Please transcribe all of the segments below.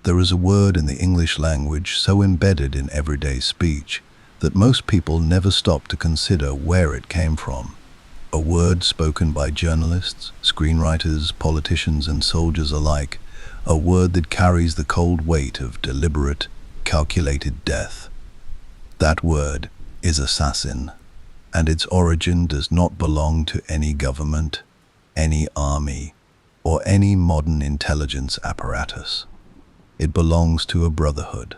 There is a word in the English language so embedded in everyday speech that most people never stop to consider where it came from. A word spoken by journalists, screenwriters, politicians, and soldiers alike. A word that carries the cold weight of deliberate, calculated death. That word is assassin, and its origin does not belong to any government, any army, or any modern intelligence apparatus. It belongs to a brotherhood,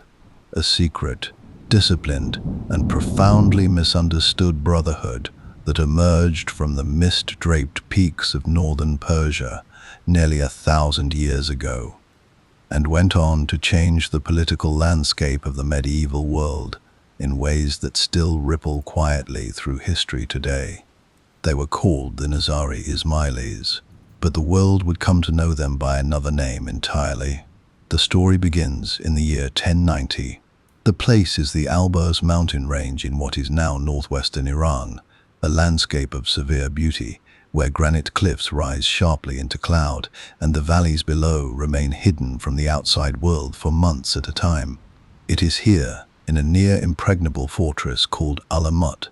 a secret, disciplined, and profoundly misunderstood brotherhood that emerged from the mist-draped peaks of northern Persia nearly 1,000 years ago, and went on to change the political landscape of the medieval world in ways that still ripple quietly through history today. They were called the Nizari Ismailis, but the world would come to know them by another name entirely. The story begins in the year 1090. The place is the Alborz mountain range in what is now northwestern Iran, a landscape of severe beauty, where granite cliffs rise sharply into cloud and the valleys below remain hidden from the outside world for months at a time. It is here, in a near-impregnable fortress called Alamut,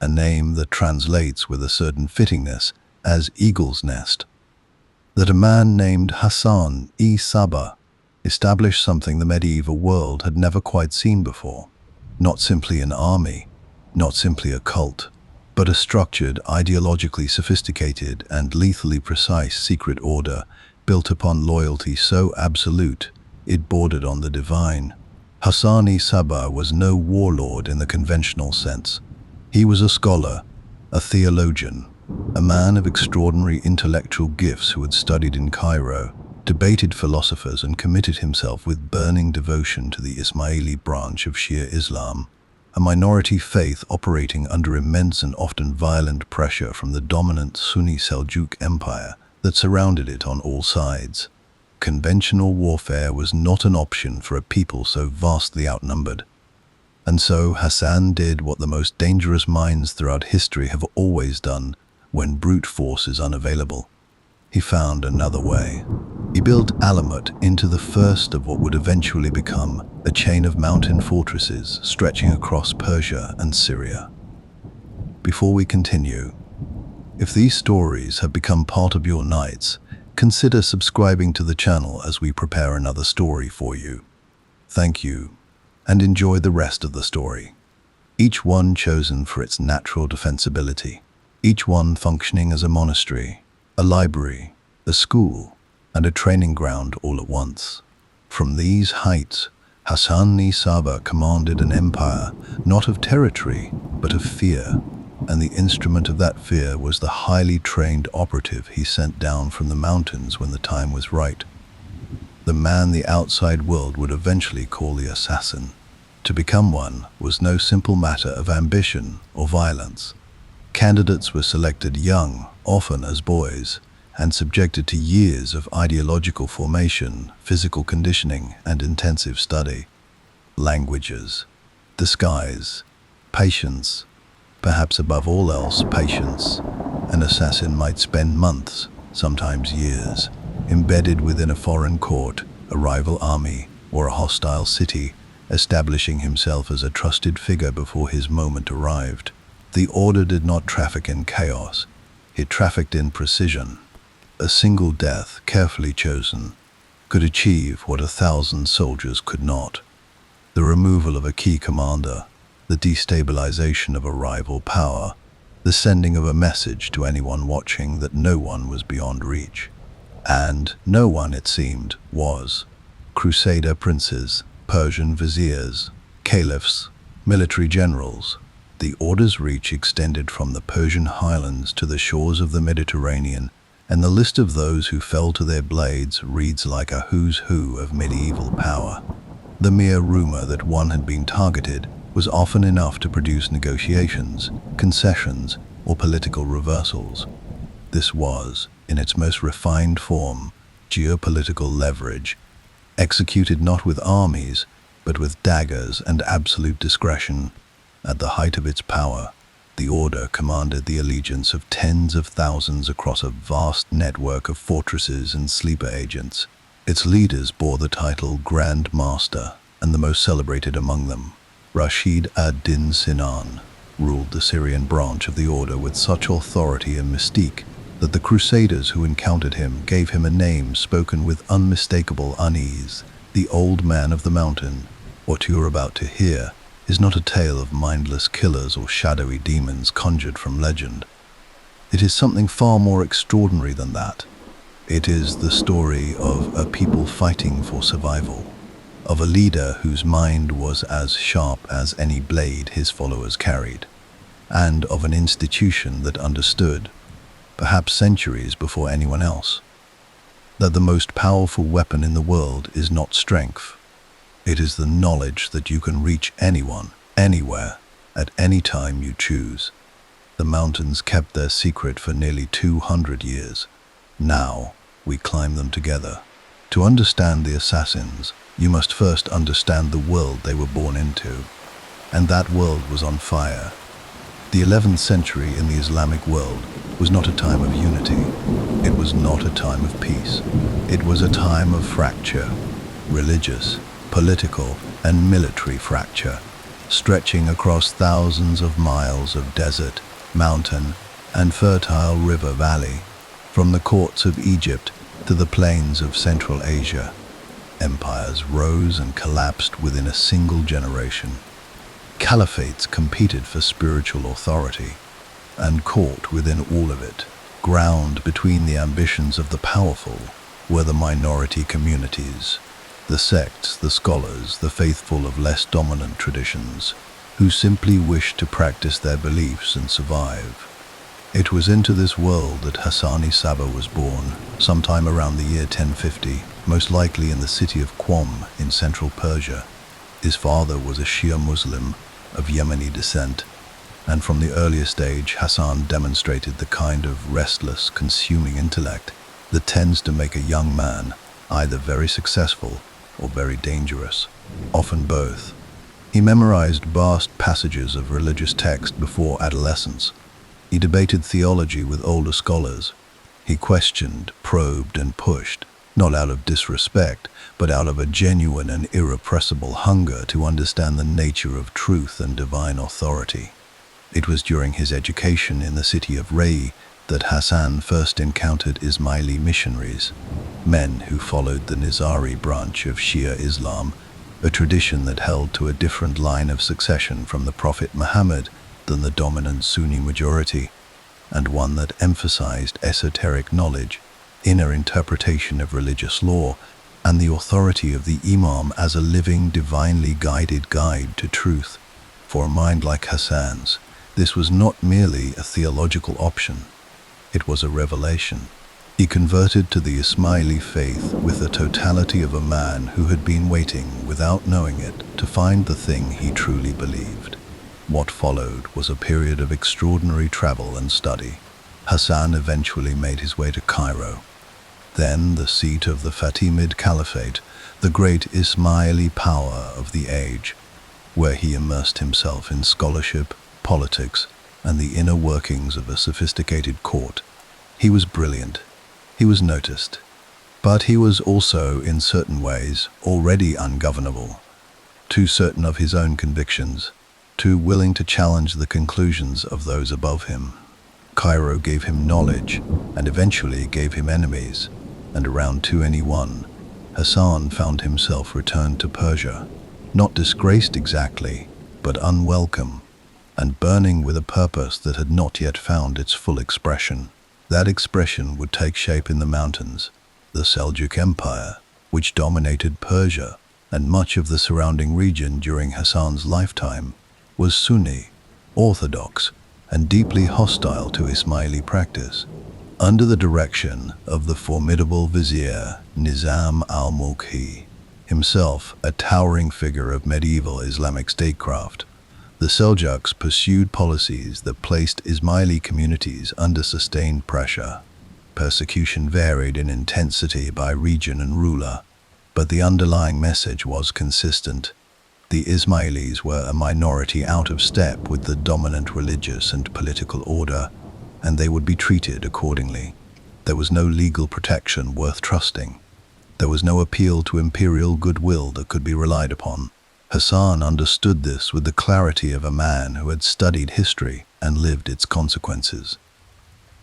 a name that translates with a certain fittingness as Eagle's Nest, that a man named Hassan-e-Sabah established something the medieval world had never quite seen before. Not simply an army, not simply a cult, but a structured, ideologically sophisticated, and lethally precise secret order built upon loyalty so absolute it bordered on the divine. Hassan-e-Sabah was no warlord in the conventional sense. He was a scholar, a theologian, a man of extraordinary intellectual gifts who had studied in Cairo, debated philosophers, and committed himself with burning devotion to the Ismaili branch of Shia Islam, a minority faith operating under immense and often violent pressure from the dominant Sunni Seljuk Empire that surrounded it on all sides. Conventional warfare was not an option for a people so vastly outnumbered. And so Hassan did what the most dangerous minds throughout history have always done when brute force is unavailable. He found another way. He built Alamut into the first of what would eventually become a chain of mountain fortresses stretching across Persia and Syria. Before we continue, if these stories have become part of your nights, consider subscribing to the channel as we prepare another story for you. Thank you, and enjoy the rest of the story. Each one chosen for its natural defensibility, each one functioning as a monastery, a library, a school, and a training ground all at once. From these heights, Hassan-e-Sabah commanded an empire not of territory, but of fear, and the instrument of that fear was the highly trained operative he sent down from the mountains when the time was right. The man the outside world would eventually call the assassin. To become one was no simple matter of ambition or violence. Candidates were selected young, often as boys, and subjected to years of ideological formation, physical conditioning, and intensive study. Languages, disguise, patience, perhaps above all else patience. An assassin might spend months, sometimes years, embedded within a foreign court, a rival army, or a hostile city, establishing himself as a trusted figure before his moment arrived. The order did not traffic in chaos, it trafficked in precision. A single death, carefully chosen, could achieve what 1,000 soldiers could not. The removal of a key commander, the destabilization of a rival power, the sending of a message to anyone watching that no one was beyond reach. And no one, it seemed, was. Crusader princes, Persian viziers, caliphs, military generals. The order's reach extended from the Persian highlands to the shores of the Mediterranean, and the list of those who fell to their blades reads like a who's who of medieval power. The mere rumor that one had been targeted was often enough to produce negotiations, concessions, or political reversals. This was, in its most refined form, geopolitical leverage, executed not with armies, but with daggers and absolute discretion. At the height of its power, the order commanded the allegiance of tens of thousands across a vast network of fortresses and sleeper agents. Its leaders bore the title Grand Master, and the most celebrated among them, Rashid ad-Din Sinan, ruled the Syrian branch of the order with such authority and mystique that the crusaders who encountered him gave him a name spoken with unmistakable unease, the Old Man of the Mountain. What you are about to hear is not a tale of mindless killers or shadowy demons conjured from legend. It is something far more extraordinary than that. It is the story of a people fighting for survival, of a leader whose mind was as sharp as any blade his followers carried, and of an institution that understood, perhaps centuries before anyone else, that the most powerful weapon in the world is not strength. It is the knowledge that you can reach anyone, anywhere, at any time you choose. The mountains kept their secret for nearly 200 years. Now, we climb them together. To understand the assassins, you must first understand the world they were born into. And that world was on fire. The 11th century in the Islamic world was not a time of unity. It was not a time of peace. It was a time of fracture, religious, political, and military fracture, stretching across thousands of miles of desert, mountain, and fertile river valley, from the courts of Egypt to the plains of Central Asia. Empires rose and collapsed within a single generation. Caliphates competed for spiritual authority, and caught within all of it, ground between the ambitions of the powerful, were the minority communities, the sects, the scholars, the faithful of less dominant traditions, who simply wished to practice their beliefs and survive. It was into this world that Hassan-i-Sabah was born, sometime around the year 1050, most likely in the city of Qom in central Persia. His father was a Shia Muslim of Yemeni descent, and from the earliest age Hassan demonstrated the kind of restless, consuming intellect that tends to make a young man either very successful or very dangerous, often both. He memorized vast passages of religious text before adolescence. He debated theology with older scholars. He questioned, probed, and pushed, not out of disrespect, but out of a genuine and irrepressible hunger to understand the nature of truth and divine authority. It was during his education in the city of Ray that Hassan first encountered Ismaili missionaries, men who followed the Nizari branch of Shia Islam, a tradition that held to a different line of succession from the Prophet Muhammad than the dominant Sunni majority, and one that emphasized esoteric knowledge, inner interpretation of religious law, and the authority of the Imam as a living, divinely guided guide to truth. For a mind like Hassan's, this was not merely a theological option, it was a revelation. He converted to the Ismaili faith with the totality of a man who had been waiting, without knowing it, to find the thing he truly believed. What followed was a period of extraordinary travel and study. Hassan eventually made his way to Cairo, then the seat of the Fatimid Caliphate, the great Ismaili power of the age, where he immersed himself in scholarship, politics, and the inner workings of a sophisticated court. He was brilliant. He was noticed. But he was also, in certain ways, already ungovernable, too certain of his own convictions, too willing to challenge the conclusions of those above him. Cairo gave him knowledge, and eventually gave him enemies, and around 281, Hassan found himself returned to Persia, not disgraced exactly, but unwelcome, and burning with a purpose that had not yet found its full expression. That expression would take shape in the mountains. The Seljuk Empire, which dominated Persia and much of the surrounding region during Hassan's lifetime, was Sunni, orthodox, and deeply hostile to Ismaili practice. Under the direction of the formidable vizier Nizam al-Mulki, himself a towering figure of medieval Islamic statecraft, the Seljuks pursued policies that placed Ismaili communities under sustained pressure. Persecution varied in intensity by region and ruler, but the underlying message was consistent. The Ismailis were a minority out of step with the dominant religious and political order, and they would be treated accordingly. There was no legal protection worth trusting. There was no appeal to imperial goodwill that could be relied upon. Hassan understood this with the clarity of a man who had studied history and lived its consequences.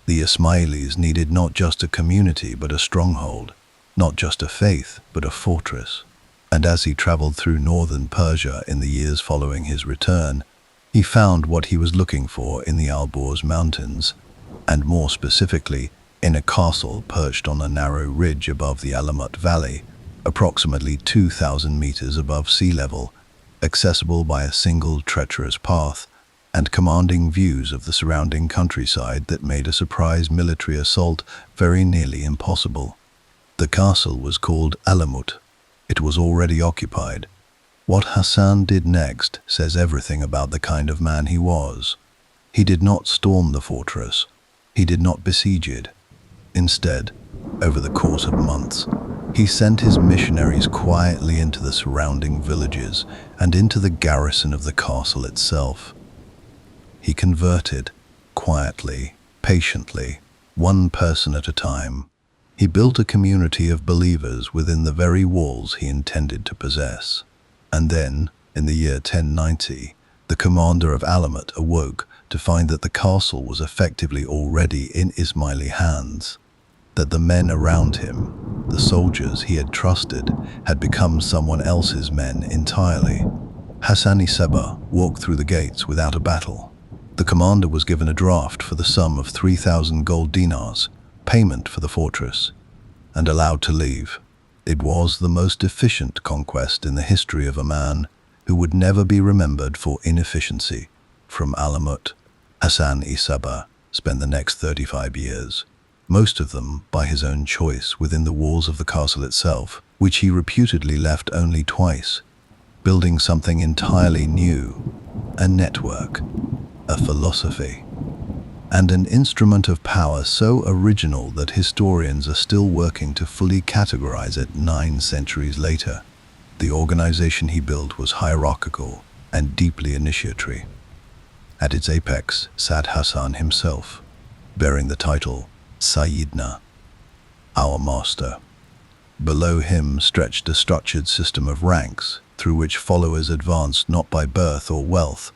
The Ismailis needed not just a community but a stronghold, not just a faith but a fortress. And as he traveled through northern Persia in the years following his return, he found what he was looking for in the Alborz Mountains, and more specifically, in a castle perched on a narrow ridge above the Alamut Valley, approximately 2,000 meters above sea level, accessible by a single treacherous path, and commanding views of the surrounding countryside that made a surprise military assault very nearly impossible. The castle was called Alamut. It was already occupied. What Hassan did next says everything about the kind of man he was. He did not storm the fortress. He did not besiege it. Instead, over the course of months, he sent his missionaries quietly into the surrounding villages and into the garrison of the castle itself. He converted, quietly, patiently, one person at a time. He built a community of believers within the very walls he intended to possess. And then, in the year 1090, the commander of Alamut awoke to find that the castle was effectively already in Ismaili hands, that the men around him, the soldiers he had trusted, had become someone else's men entirely. Hassan Seba walked through the gates without a battle. The commander was given a draft for the sum of 3,000 gold dinars, payment for the fortress, and allowed to leave. It was the most efficient conquest in the history of a man who would never be remembered for inefficiency. From Alamut, Hassan Seba spent the next 35 years, most of them by his own choice within the walls of the castle itself, which he reputedly left only twice, building something entirely new, a network, a philosophy, and an instrument of power so original that historians are still working to fully categorize it 9 centuries later. The organization he built was hierarchical and deeply initiatory. At its apex sat Hassan himself, bearing the title Sayyidna, our master. Below him stretched a structured system of ranks through which followers advanced not by birth or wealth,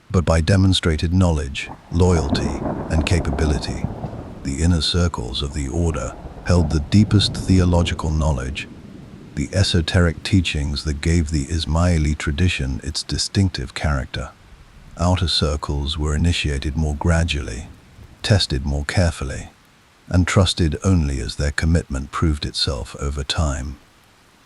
but by demonstrated knowledge, loyalty, and capability. The inner circles of the order held the deepest theological knowledge, the esoteric teachings that gave the Ismaili tradition its distinctive character. Outer circles were initiated more gradually, tested more carefully, and trusted only as their commitment proved itself over time.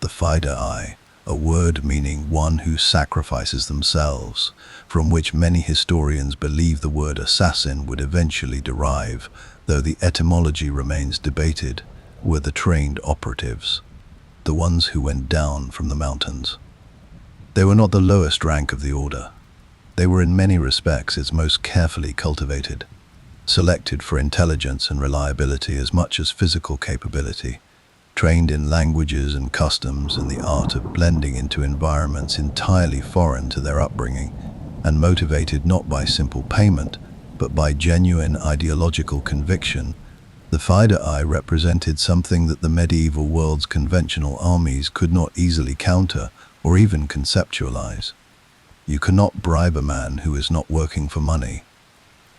The Fidai, a word meaning one who sacrifices themselves, from which many historians believe the word assassin would eventually derive, though the etymology remains debated, were the trained operatives, the ones who went down from the mountains. They were not the lowest rank of the order. They were in many respects its most carefully cultivated, selected for intelligence and reliability as much as physical capability, trained in languages and customs and the art of blending into environments entirely foreign to their upbringing, and motivated not by simple payment, but by genuine ideological conviction. The Fidai represented something that the medieval world's conventional armies could not easily counter or even conceptualize. You cannot bribe a man who is not working for money.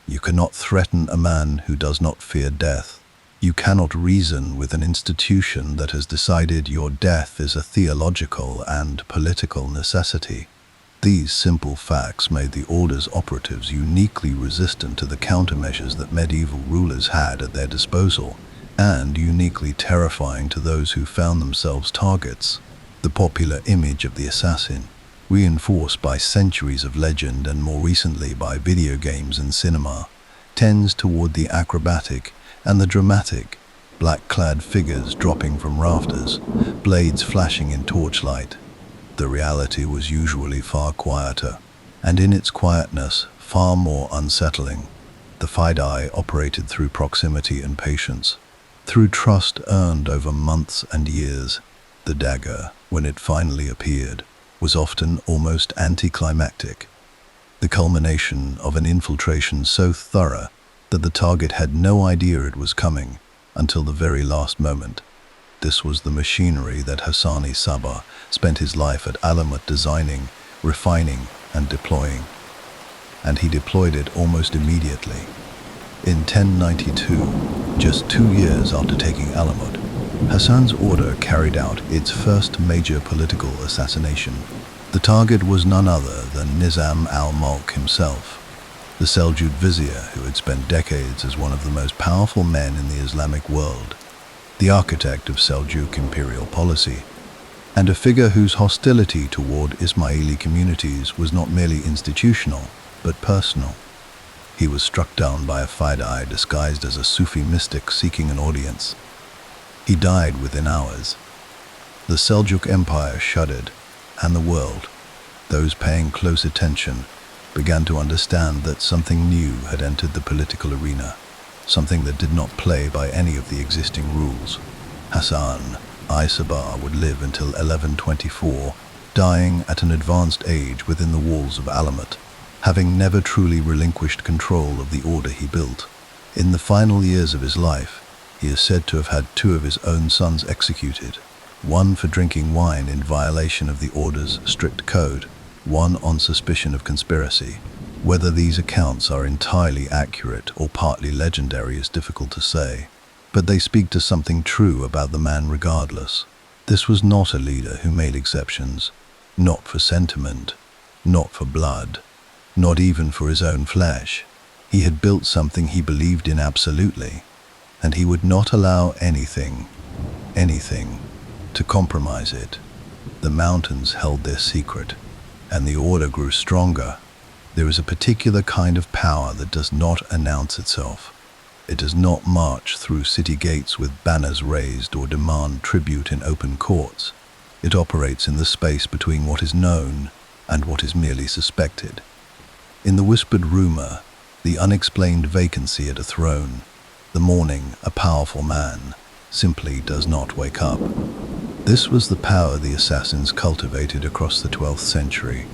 You cannot threaten a man who does not fear death. You cannot reason with an institution that has decided your death is a theological and political necessity. These simple facts made the Order's operatives uniquely resistant to the countermeasures that medieval rulers had at their disposal, and uniquely terrifying to those who found themselves targets. The popular image of the assassin, reinforced by centuries of legend and more recently by video games and cinema, tends toward the acrobatic and the dramatic, black-clad figures dropping from rafters, blades flashing in torchlight. The reality was usually far quieter, and in its quietness, far more unsettling. The Fidai operated through proximity and patience, through trust earned over months and years. The dagger, when it finally appeared, was often almost anticlimactic, the culmination of an infiltration so thorough that the target had no idea it was coming until the very last moment. This was the machinery that Hassani Sabah spent his life at Alamut designing, refining, and deploying. And he deployed it almost immediately. In 1092, just 2 years after taking Alamut, Hassan's order carried out its first major political assassination. The target was none other than Nizam al-Mulk himself, the Seljuk vizier who had spent decades as one of the most powerful men in the Islamic world, the architect of Seljuk imperial policy, and a figure whose hostility toward Ismaili communities was not merely institutional, but personal. He was struck down by a Fidai disguised as a Sufi mystic seeking an audience. He died within hours. The Seljuk Empire shuddered, and the world, those paying close attention, began to understand that something new had entered the political arena, something that did not play by any of the existing rules. Hassan I Sabah would live until 1124, dying at an advanced age within the walls of Alamut, having never truly relinquished control of the order he built. In the final years of his life, he is said to have had 2 of his own sons executed, one for drinking wine in violation of the order's strict code, one on suspicion of conspiracy. Whether these accounts are entirely accurate or partly legendary is difficult to say, but they speak to something true about the man regardless. This was not a leader who made exceptions, not for sentiment, not for blood, not even for his own flesh. He had built something he believed in absolutely, and he would not allow anything, to compromise it. The mountains held their secret, and the order grew stronger. There is a particular kind of power that does not announce itself. It does not march through city gates with banners raised or demand tribute in open courts. It operates in the space between what is known and what is merely suspected. In the whispered rumor, the unexplained vacancy at a throne, the morning a powerful man simply does not wake up. This was the power the assassins cultivated across the 12th century,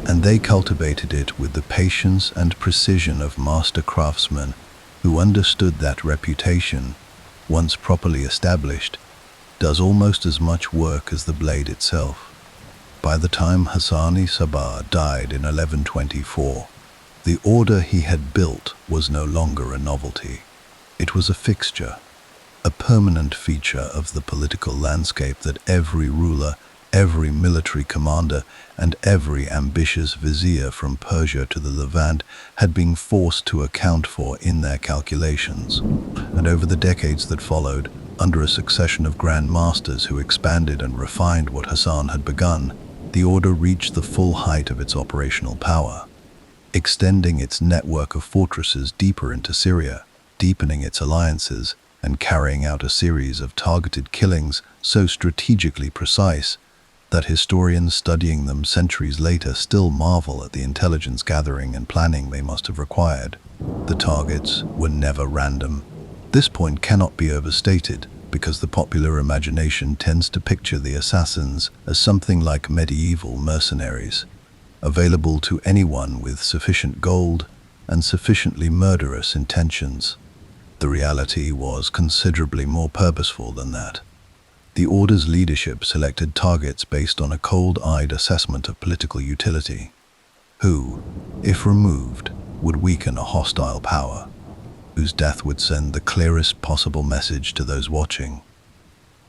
and they cultivated it with the patience and precision of master craftsmen who understood that reputation, once properly established, does almost as much work as the blade itself. By the time Hassani Sabah died in 1124, the order he had built was no longer a novelty. It was a fixture, a permanent feature of the political landscape that every ruler, every military commander, and every ambitious vizier from Persia to the Levant had been forced to account for in their calculations. And over the decades that followed, under a succession of grand masters who expanded and refined what Hassan had begun, the order reached the full height of its operational power, extending its network of fortresses deeper into Syria, deepening its alliances, and carrying out a series of targeted killings so strategically precise that historians studying them centuries later still marvel at the intelligence gathering and planning they must have required. The targets were never random. This point cannot be overstated, because the popular imagination tends to picture the assassins as something like medieval mercenaries, available to anyone with sufficient gold and sufficiently murderous intentions. The reality was considerably more purposeful than that. The order's leadership selected targets based on a cold-eyed assessment of political utility, who, if removed, would weaken a hostile power, whose death would send the clearest possible message to those watching,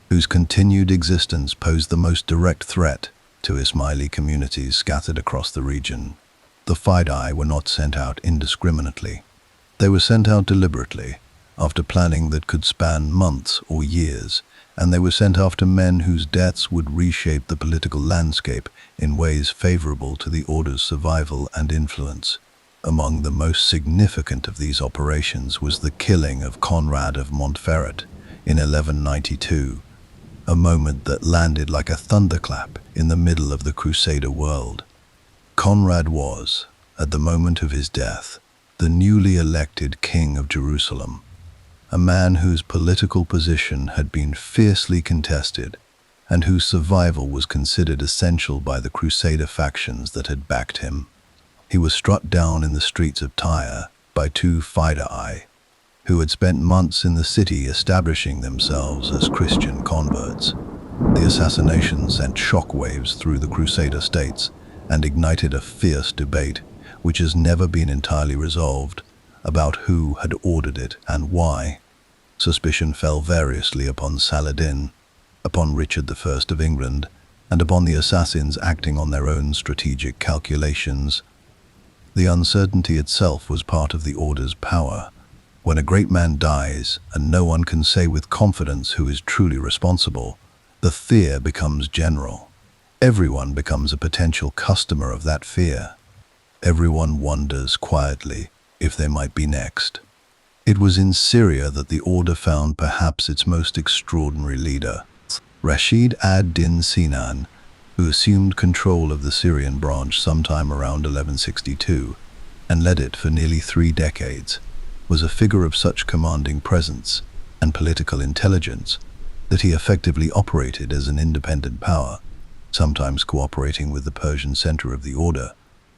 whose continued existence posed the most direct threat to Ismaili communities scattered across the region. The Fidai were not sent out indiscriminately. They were sent out deliberately, after planning that could span months or years, and they were sent after men whose deaths would reshape the political landscape in ways favorable to the order's survival and influence. Among the most significant of these operations was the killing of Conrad of Montferrat in 1192, a moment that landed like a thunderclap in the middle of the Crusader world. Conrad was, at the moment of his death, the newly elected king of Jerusalem, a man whose political position had been fiercely contested and whose survival was considered essential by the Crusader factions that had backed him. He was struck down in the streets of Tyre by 2 Fidai, who had spent months in the city establishing themselves as Christian converts. The assassination sent shockwaves through the Crusader states and ignited a fierce debate, which has never been entirely resolved, about who had ordered it and why. Suspicion fell variously upon Saladin, upon Richard I of England, and upon the assassins acting on their own strategic calculations. The uncertainty itself was part of the order's power. When a great man dies and no one can say with confidence who is truly responsible, the fear becomes general. Everyone becomes a potential customer of that fear. Everyone wonders quietly if they might be next. It was in Syria that the order found perhaps its most extraordinary leader, Rashid ad-Din Sinan, who assumed control of the Syrian branch sometime around 1162 and led it for nearly 3 decades, was a figure of such commanding presence and political intelligence that he effectively operated as an independent power, sometimes cooperating with the Persian center of the order,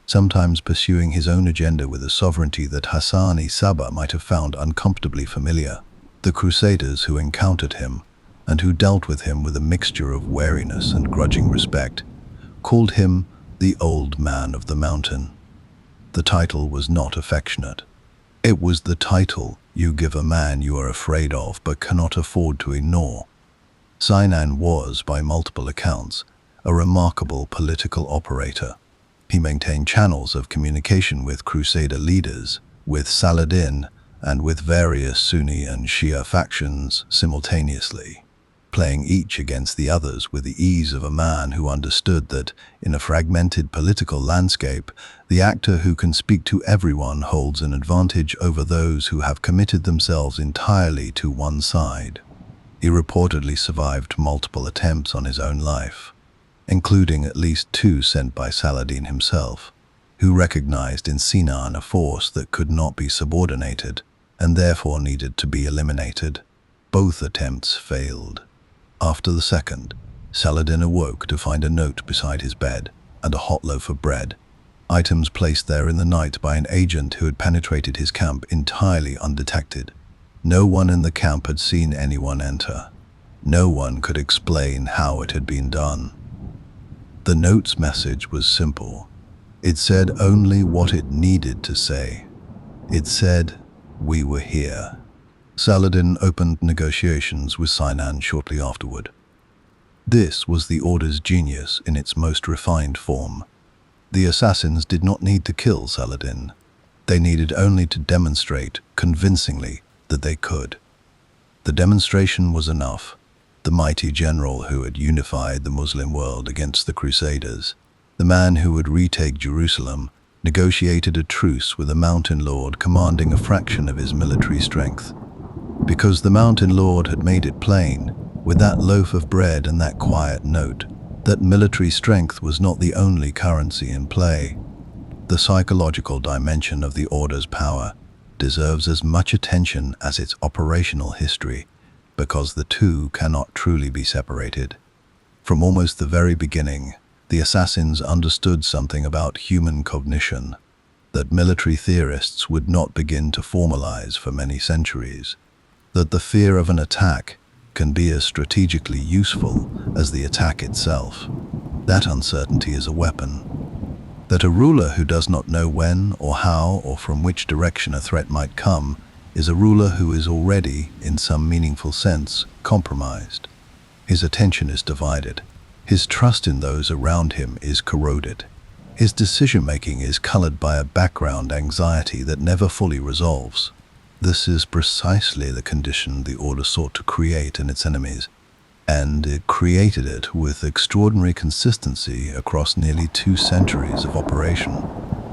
sometimes pursuing his own agenda with a sovereignty that Hassan-i-Sabah might have found uncomfortably familiar. The Crusaders who encountered him, and who dealt with him with a mixture of wariness and grudging respect, called him the Old Man of the Mountain. The title was not affectionate. It was the title you give a man you are afraid of but cannot afford to ignore. Sinan was, by multiple accounts, a remarkable political operator. He maintained channels of communication with Crusader leaders, with Saladin, and with various Sunni and Shia factions simultaneously, playing each against the others with the ease of a man who understood that, in a fragmented political landscape, the actor who can speak to everyone holds an advantage over those who have committed themselves entirely to one side. He reportedly survived multiple attempts on his own life, including at least 2 sent by Saladin himself, who recognized in Sinan a force that could not be subordinated and therefore needed to be eliminated. Both attempts failed. After the second, Saladin awoke to find a note beside his bed and a hot loaf of bread, items placed there in the night by an agent who had penetrated his camp entirely undetected. No one in the camp had seen anyone enter. No one could explain how it had been done. The note's message was simple. It said only what it needed to say. It said, "We were here." Saladin opened negotiations with Sinan shortly afterward. This was the order's genius in its most refined form. The assassins did not need to kill Saladin. They needed only to demonstrate convincingly that they could. The demonstration was enough. The mighty general who had unified the Muslim world against the Crusaders, the man who would retake Jerusalem, negotiated a truce with a mountain lord commanding a fraction of his military strength. Because the mountain lord had made it plain, with that loaf of bread and that quiet note, that military strength was not the only currency in play. The psychological dimension of the order's power deserves as much attention as its operational history, because the two cannot truly be separated. From almost the very beginning, the assassins understood something about human cognition that military theorists would not begin to formalize for many centuries, that the fear of an attack can be as strategically useful as the attack itself. That uncertainty is a weapon. That a ruler who does not know when or how or from which direction a threat might come is a ruler who is already, in some meaningful sense, compromised. His attention is divided. His trust in those around him is corroded. His decision-making is colored by a background anxiety that never fully resolves. This is precisely the condition the order sought to create in its enemies, and it created it with extraordinary consistency across nearly 2 centuries of operation.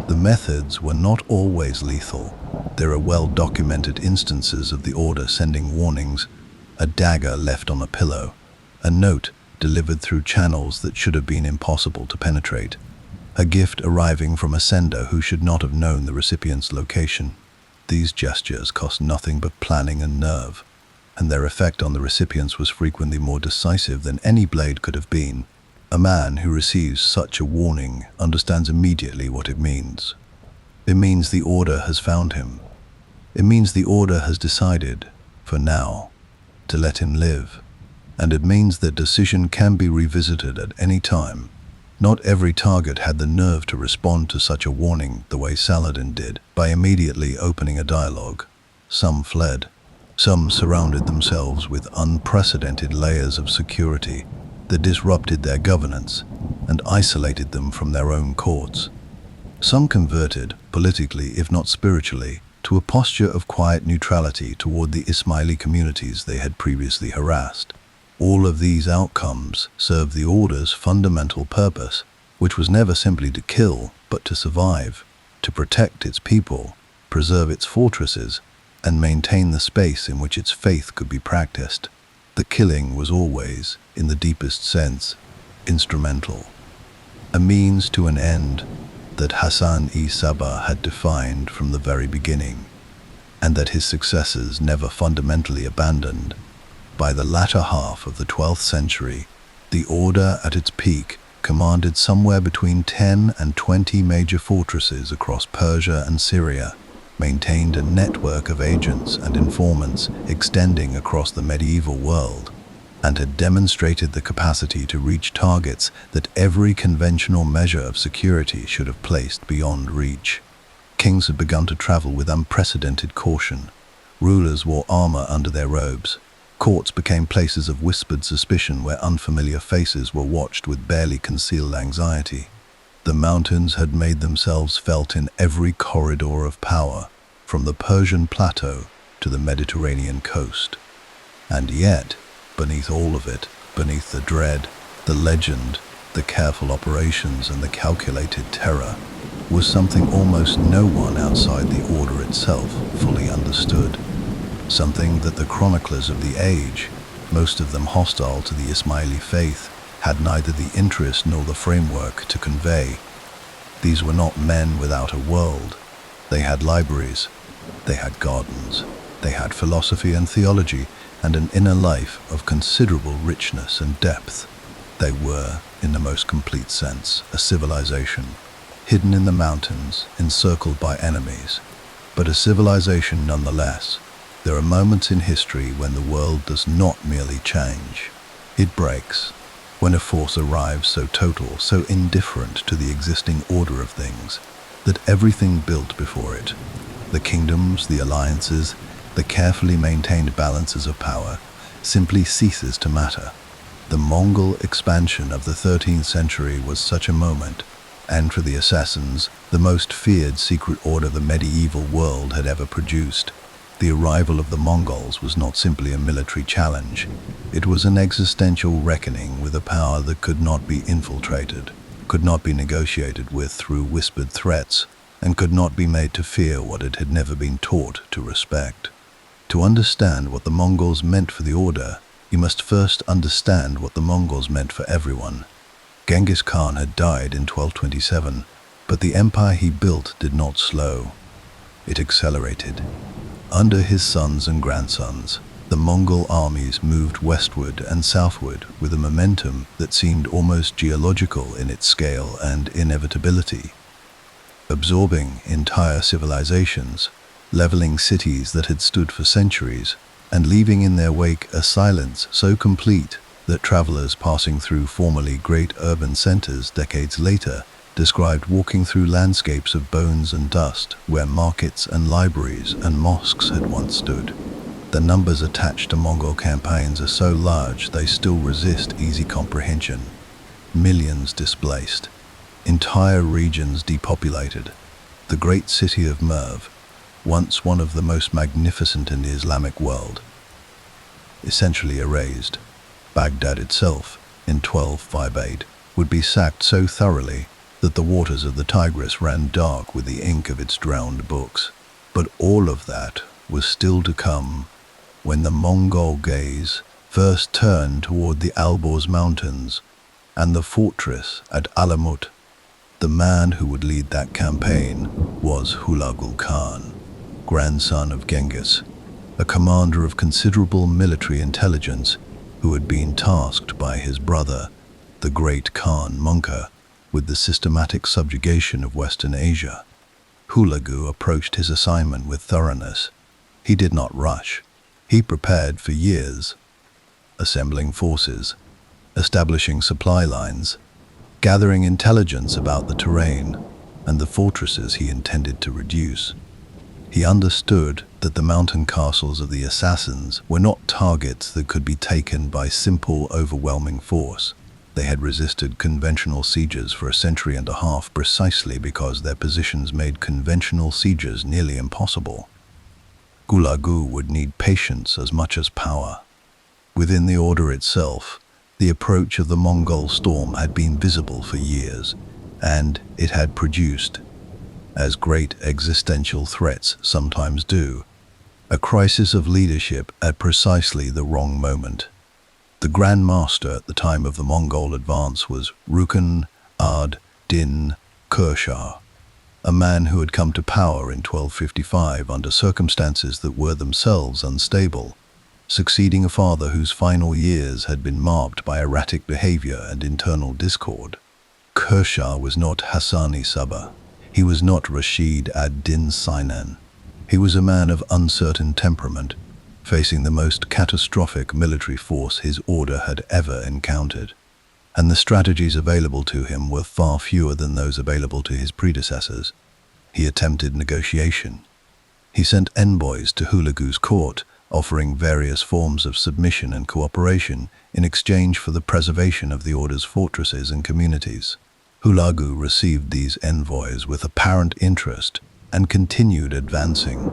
The methods were not always lethal. There are well-documented instances of the order sending warnings, a dagger left on a pillow, a note delivered through channels that should have been impossible to penetrate, a gift arriving from a sender who should not have known the recipient's location. These gestures cost nothing but planning and nerve, and their effect on the recipients was frequently more decisive than any blade could have been. A man who receives such a warning understands immediately what it means. It means the order has found him. It means the order has decided, for now, to let him live. And it means that decision can be revisited at any time. Not every target had the nerve to respond to such a warning the way Saladin did, by immediately opening a dialogue. Some fled. Some surrounded themselves with unprecedented layers of security that disrupted their governance and isolated them from their own courts. Some converted, politically if not spiritually, to a posture of quiet neutrality toward the Ismaili communities they had previously harassed. All of these outcomes served the Order's fundamental purpose, which was never simply to kill, but to survive, to protect its people, preserve its fortresses, and maintain the space in which its faith could be practiced. The killing was always, in the deepest sense, instrumental. A means to an end that Hassan-i-Sabah had defined from the very beginning, and that his successors never fundamentally abandoned. By the latter half of the 12th century, the Order at its peak commanded somewhere between 10 and 20 major fortresses across Persia and Syria, maintained a network of agents and informants extending across the medieval world, and had demonstrated the capacity to reach targets that every conventional measure of security should have placed beyond reach. Kings had begun to travel with unprecedented caution. Rulers wore armor under their robes. Courts became places of whispered suspicion where unfamiliar faces were watched with barely concealed anxiety. The mountains had made themselves felt in every corridor of power, from the Persian plateau to the Mediterranean coast. And yet, beneath all of it, beneath the dread, the legend, the careful operations and the calculated terror, was something almost no one outside the Order itself fully understood. Something that the chroniclers of the age, most of them hostile to the Ismaili faith, had neither the interest nor the framework to convey. These were not men without a world. They had libraries, they had gardens, they had philosophy and theology, and an inner life of considerable richness and depth. They were, in the most complete sense, a civilization, hidden in the mountains, encircled by enemies, but a civilization nonetheless. There are moments in history when the world does not merely change, it breaks. When a force arrives so total, so indifferent to the existing order of things, that everything built before it, the kingdoms, the alliances, the carefully maintained balances of power, simply ceases to matter. The Mongol expansion of the 13th century was such a moment, and for the assassins, the most feared secret order the medieval world had ever produced. The arrival of the Mongols was not simply a military challenge. It was an existential reckoning with a power that could not be infiltrated, could not be negotiated with through whispered threats, and could not be made to fear what it had never been taught to respect. To understand what the Mongols meant for the Order, you must first understand what the Mongols meant for everyone. Genghis Khan had died in 1227, but the empire he built did not slow. It accelerated. Under his sons and grandsons, the Mongol armies moved westward and southward with a momentum that seemed almost geological in its scale and inevitability, absorbing entire civilizations, leveling cities that had stood for centuries, and leaving in their wake a silence so complete that travelers passing through formerly great urban centers decades later described walking through landscapes of bones and dust where markets and libraries and mosques had once stood. The numbers attached to Mongol campaigns are so large they still resist easy comprehension. Millions displaced, entire regions depopulated. The great city of Merv, once one of the most magnificent in the Islamic world, essentially erased. Baghdad itself, in 1258, would be sacked so thoroughly that the waters of the Tigris ran dark with the ink of its drowned books. But all of that was still to come when the Mongol gaze first turned toward the Alborz Mountains and the fortress at Alamut. The man who would lead that campaign was Hulagu Khan, grandson of Genghis, a commander of considerable military intelligence who had been tasked by his brother, the great Khan Munka, with the systematic subjugation of Western Asia. Hulagu approached his assignment with thoroughness. He did not rush. He prepared for years, assembling forces, establishing supply lines, gathering intelligence about the terrain and the fortresses he intended to reduce. He understood that the mountain castles of the assassins were not targets that could be taken by simple, overwhelming force. They had resisted conventional sieges for a century and a half precisely because their positions made conventional sieges nearly impossible. Gulagu would need patience as much as power. Within the order itself, the approach of the Mongol storm had been visible for years, and it had produced, as great existential threats sometimes do, a crisis of leadership at precisely the wrong moment. The Grand Master at the time of the Mongol advance was Rukn ad-Din Kershaw, a man who had come to power in 1255 under circumstances that were themselves unstable, succeeding a father whose final years had been marked by erratic behavior and internal discord. Kershaw was not Hassani Sabah. He was not Rashid ad-Din Sinan. He was a man of uncertain temperament, facing the most catastrophic military force his order had ever encountered. And the strategies available to him were far fewer than those available to his predecessors. He attempted negotiation. He sent envoys to Hulagu's court, offering various forms of submission and cooperation in exchange for the preservation of the order's fortresses and communities. Hulagu received these envoys with apparent interest and continued advancing.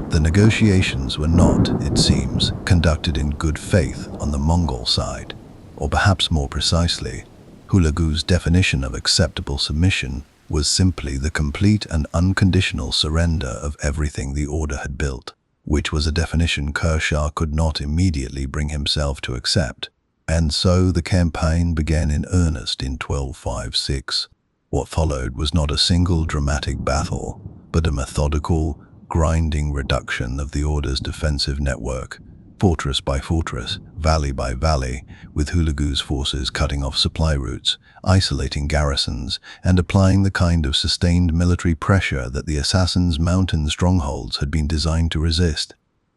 The negotiations were not, it seems, conducted in good faith on the Mongol side, or perhaps more precisely, Hulagu's definition of acceptable submission was simply the complete and unconditional surrender of everything the order had built, which was a definition Kershaw could not immediately bring himself to accept. And so the campaign began in earnest in 1256. What followed was not a single dramatic battle, but a methodical, grinding reduction of the order's defensive network, fortress by fortress, valley by valley, with Hulagu's forces cutting off supply routes, isolating garrisons, and applying the kind of sustained military pressure that the assassins' mountain strongholds had been designed to resist,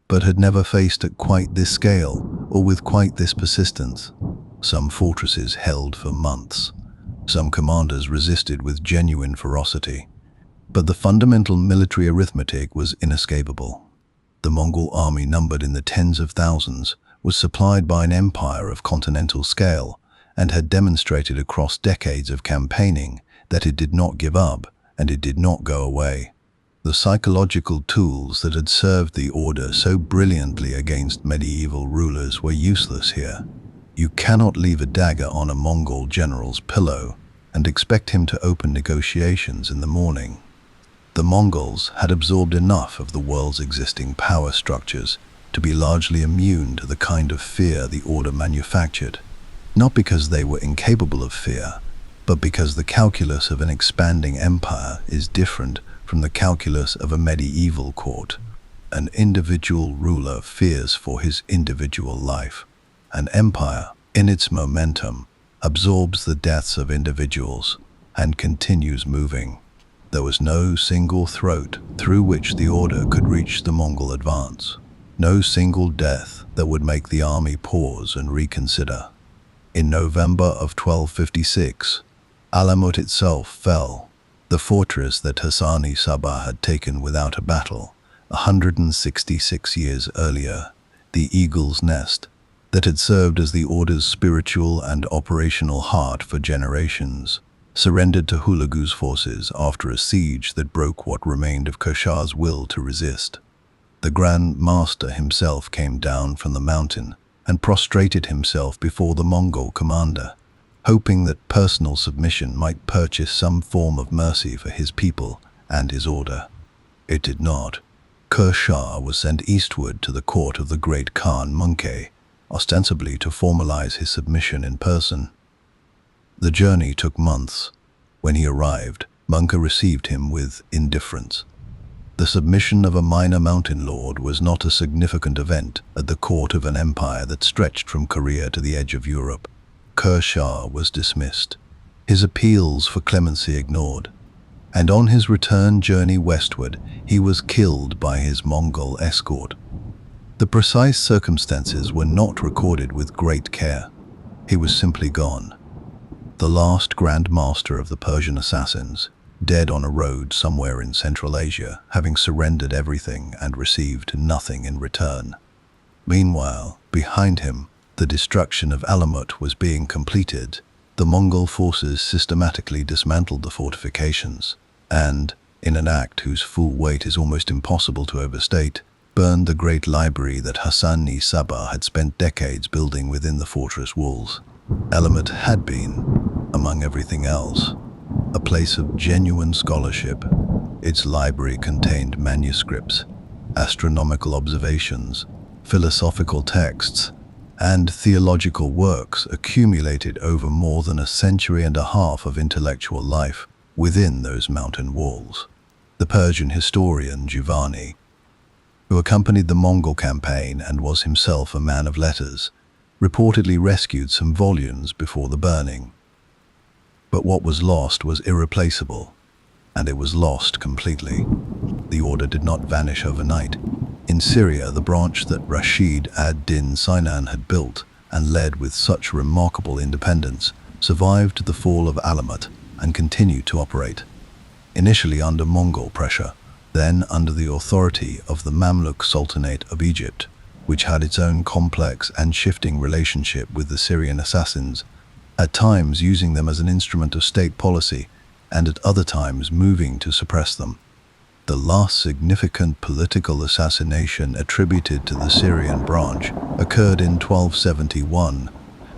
but had never faced at quite this scale or with quite this persistence. Some fortresses held for months. Some commanders resisted with genuine ferocity. But the fundamental military arithmetic was inescapable. The Mongol army, numbered in the tens of thousands, was supplied by an empire of continental scale and had demonstrated across decades of campaigning that it did not give up and it did not go away. The psychological tools that had served the order so brilliantly against medieval rulers were useless here. You cannot leave a dagger on a Mongol general's pillow and expect him to open negotiations in the morning. The Mongols had absorbed enough of the world's existing power structures to be largely immune to the kind of fear the order manufactured, not because they were incapable of fear, but because the calculus of an expanding empire is different from the calculus of a medieval court. An individual ruler fears for his individual life. An empire, in its momentum, absorbs the deaths of individuals and continues moving. There was no single throat through which the order could reach the Mongol advance. No single death that would make the army pause and reconsider. In November of 1256, Alamut itself fell, the fortress that Hassani Sabah had taken without a battle 166 years earlier, the eagle's nest that had served as the order's spiritual and operational heart for generations, surrendered to Hulagu's forces after a siege that broke what remained of Kershaw's will to resist. The Grand Master himself came down from the mountain and prostrated himself before the Mongol commander, hoping that personal submission might purchase some form of mercy for his people and his order. It did not. Kershaw was sent eastward to the court of the great Khan Munkeh, ostensibly to formalize his submission in person. The journey took months. When he arrived, Munkeh received him with indifference. The submission of a minor mountain lord was not a significant event at the court of an empire that stretched from Korea to the edge of Europe. Kershaw was dismissed, his appeals for clemency ignored. and on his return journey westward, he was killed by his Mongol escort. The precise circumstances were not recorded with great care. He was simply gone. The last Grand Master of the Persian assassins, dead on a road somewhere in Central Asia, having surrendered everything and received nothing in return. Meanwhile, behind him, the destruction of Alamut was being completed. The Mongol forces systematically dismantled the fortifications and, in an act whose full weight is almost impossible to overstate, burned the great library that Hassan-i Sabbah had spent decades building within the fortress walls. Alamut had been, among everything else, a place of genuine scholarship. Its library contained manuscripts, astronomical observations, philosophical texts, and theological works accumulated over more than a century and a half of intellectual life within those mountain walls. The Persian historian Giovanni, who accompanied the Mongol campaign and was himself a man of letters, reportedly rescued some volumes before the burning. But what was lost was irreplaceable, and it was lost completely. The order did not vanish overnight. In Syria, the branch that Rashid ad-Din Sinan had built and led with such remarkable independence survived the fall of Alamut and continued to operate. Initially under Mongol pressure, then under the authority of the Mamluk Sultanate of Egypt, which had its own complex and shifting relationship with the Syrian assassins, at times using them as an instrument of state policy and at other times moving to suppress them. The last significant political assassination attributed to the Syrian branch occurred in 1271,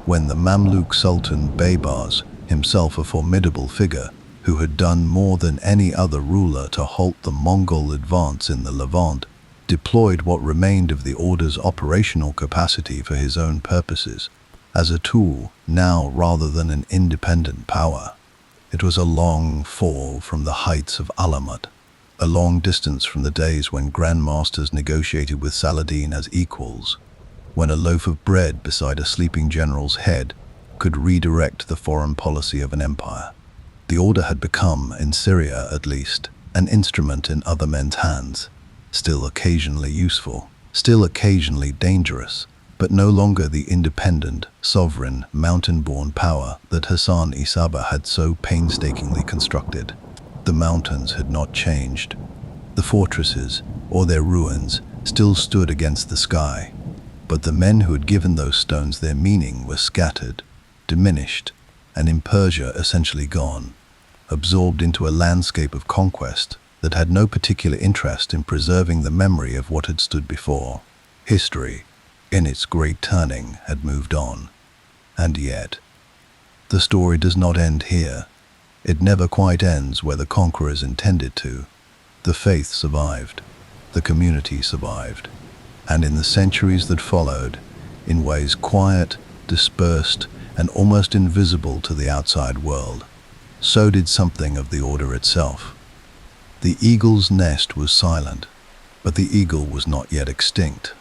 when the Mamluk Sultan Baybars, himself a formidable figure, who had done more than any other ruler to halt the Mongol advance in the Levant, deployed what remained of the order's operational capacity for his own purposes, as a tool now rather than an independent power. It was a long fall from the heights of Alamut, a long distance from the days when grandmasters negotiated with Saladin as equals, when a loaf of bread beside a sleeping general's head could redirect the foreign policy of an empire. The order had become, in Syria at least, an instrument in other men's hands, still occasionally useful, still occasionally dangerous, but no longer the independent, sovereign, mountain-born power that Hassan-i Sabbah had so painstakingly constructed. The mountains had not changed. The fortresses, or their ruins, still stood against the sky, but the men who had given those stones their meaning were scattered, diminished, and in Persia essentially gone, absorbed into a landscape of conquest that had no particular interest in preserving the memory of what had stood before. History, in its great turning, had moved on. And yet, the story does not end here. It never quite ends where the conquerors intended to. The faith survived, the community survived, and in the centuries that followed, in ways quiet, dispersed, and almost invisible to the outside world, so did something of the order itself. The eagle's nest was silent, but the eagle was not yet extinct.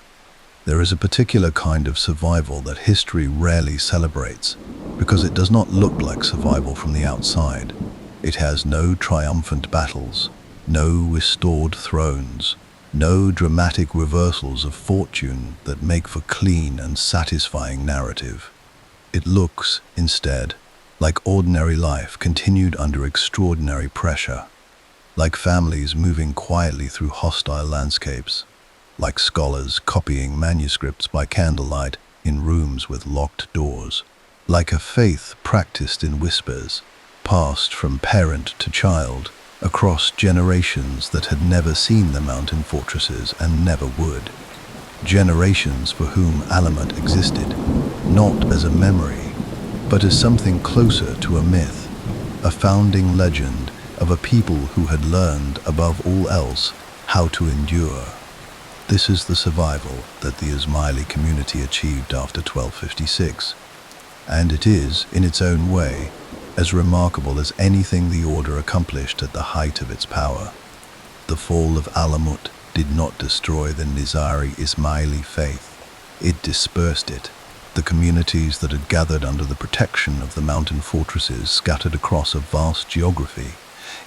There is a particular kind of survival that history rarely celebrates, because it does not look like survival from the outside. It has no triumphant battles, no restored thrones, no dramatic reversals of fortune that make for clean and satisfying narrative. It looks, instead, like ordinary life continued under extraordinary pressure, like families moving quietly through hostile landscapes, like scholars copying manuscripts by candlelight in rooms with locked doors, like a faith practiced in whispers, passed from parent to child, across generations that had never seen the mountain fortresses and never would. Generations for whom Alamut existed, not as a memory, but as something closer to a myth, a founding legend of a people who had learned, above all else, how to endure. This is the survival that the Ismaili community achieved after 1256, and it is, in its own way, as remarkable as anything the order accomplished at the height of its power. The fall of Alamut did not destroy the Nizari Ismaili faith. It dispersed it. The communities that had gathered under the protection of the mountain fortresses scattered across a vast geography